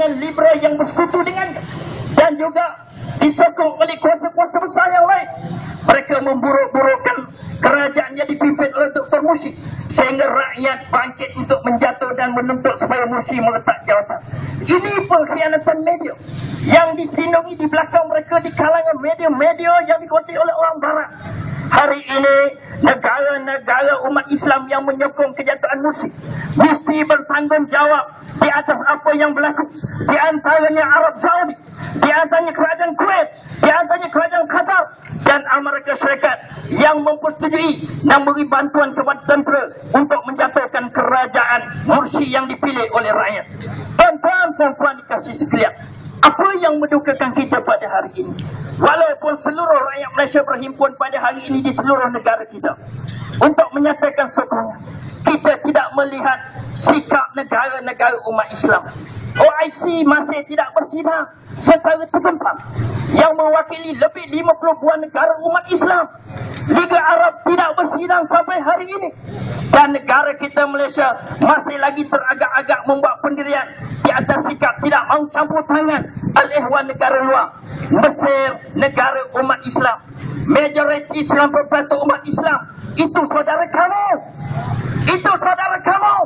golongan liberal yang bersekutu dengannya, dan juga disokong oleh kuasa-kuasa besar yang lain. Mereka memburuk-burukkan kerajaan yang dipimpin oleh Dr. Mursi, sehingga rakyat bangkit untuk menjatuh dan menuntut supaya Mursi meletak jawatan. Ini pengkhianatan media yang diselindungi di belakang mereka di kalangan media-media yang dikuasai oleh orang barat. Hari ini negara-negara umat Islam yang menyokong kejatuhan Mursi mesti bertanggungjawab di atas apa yang berlaku. Di antaranya Arab Saudi, di antaranya kerajaan Kuwait, di antaranya kerajaan Qatar dan Amerika Syarikat yang mempersetujui dan beri bantuan kepada tentera untuk menjatuhkan kerajaan Mursi yang dipilih oleh rakyat. Tuan-tuan dikasih sekalian, apa yang mendukakan kita pada hari ini? Walaupun seluruh rakyat Malaysia berhimpun pada hari ini di seluruh negara kita untuk menyatakan sokongan, kita tidak melihat sikap negara-negara umat Islam. OIC masih tidak bersidang secara terbentak yang mewakili lebih 50 buah negara umat Islam. Liga Arab tidak bersidang sampai hari ini. Dan negara kita Malaysia masih lagi teragak-agak membuat pendirian di atas sikap tidak mahu campur tangan al-ikhwan negara luar. Mesir, negara umat Islam, majoriti 90% umat Islam, itu saudara kamu. Itu saudara kamu.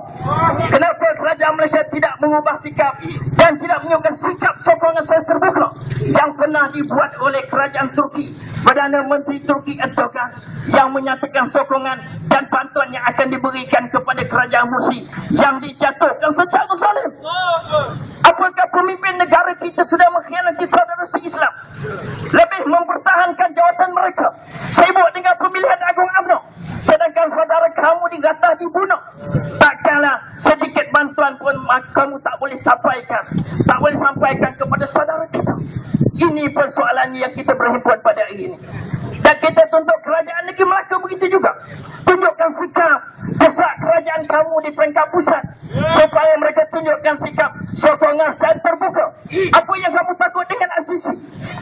Kenapa kerajaan Malaysia tidak mengubah sikap dan tidak menunjukkan sikap sokongan secara terbuka yang pernah dibuat oleh kerajaan Turki, Perdana Menteri Turki Erdogan, yang menyatakan sokongan dan bantuan yang akan diberikan kepada kerajaan Mursi yang dijatuhkan secara zalim? Apakah pemimpin negara kita sudah mengkhianati saudara se-Islam, lebih mempertahankan jawatan mereka, sibuk dengan pemilihan Agung UMNO, sedangkan saudara kamu digatah dibunuh? Tak kalah sedikit bantuan pun kamu tak boleh sampaikan kepada saudara kita. Ini persoalan yang kita berhimpun pada hari ini. Dan kita tuntut kerajaan negeri Melaka begitu juga. Tunjukkan sikap, desak kerajaan kamu di peringkat pusat supaya mereka tunjukkan sikap sokongan secara terbuka. Apa yang kamu takut dengan Asisi?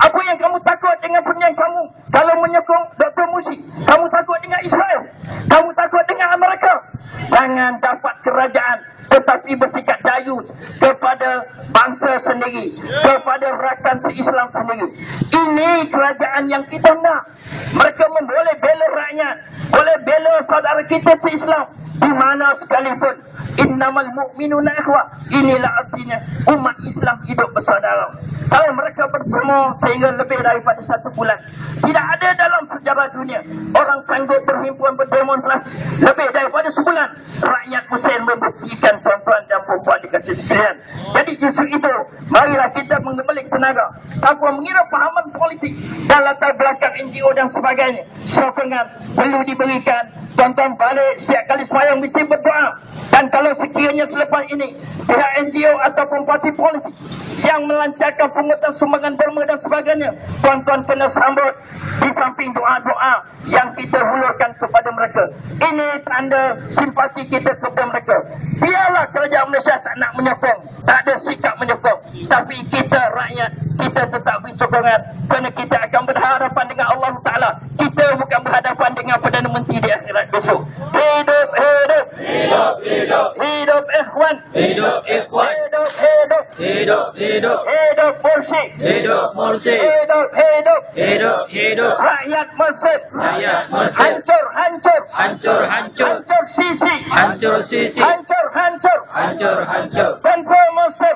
Apa yang kamu takut dengan pernyataan kamu kalau menyokong Dr. Mursi? Kamu takut dengan Israel? Kamu takut dengan Amerika? Jangan dapat kerajaan tetapi bersikap dayus kepada bangsa sendiri, kepada rakan se-Islam sendiri. Ini kerajaan yang kita nak. Mereka boleh bela rakyat, boleh bela saudara kita se-Islam di mana sekalipun. Innamal mu'minuna ikhwah. Inilah artinya umat Islam hidup bersaudara. Kalau mereka bertemu sehingga lebih daripada 1 bulan, tidak ada dalam sejarah dunia orang sanggup berhimpun berdemonstrasi lebih daripada sebulan. Rakyat Mesir membuktikan, tuan-tuan dan puan-puan dikasih sekalian. Jadi justru itu, marilah kita mengembalik tenaga tanpa mengira pahaman politik dan latar belakang NGO dan sebagainya. Sokongan perlu diberikan. Tuan-tuan balik setiap kali sembahyang mesti berdoa. Dan kalau sekiranya selepas ini pihak NGO ataupun parti politik yang melancarkan pungutan sumbangan derma dan sebagainya, tuan-tuan kena sambut di samping doa-doa yang kita hulurkan kepada mereka. Ini tanda simpati kita kepada mereka. Biarlah kerajaan Malaysia tak nak menyokong, tak ada sikap menyokong, tapi kita rakyat, kita tetap beri sokongan kerana kita akan berhadapan dengan Allah Ta'ala. Kita bukan berhadapan dengan Perdana Menteri di akhirat besok. Hidup, hidup, hidup, hidup, hidup ikhwan, hidup ikhwan, hidup, hidup, hidup, hidup, hidup Mursi, hidup Mursi, hidup, hidup, hidup, hidup rakyat Mesir, rakyat Mesir, hancur, hancur, hancur, hancur, hancur Sisi, hancur Sisi, hancur, hancur, hancur, hancur, hancur Mesir.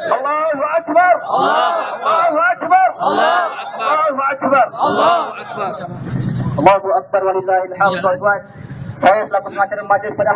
Allahu Akbar, Allahu Akbar, Allahu Akbar, Allahu Akbar, Allahu Akbar, walillahil hamd. Tuan-tuan, saya selaku pengacara majlis pada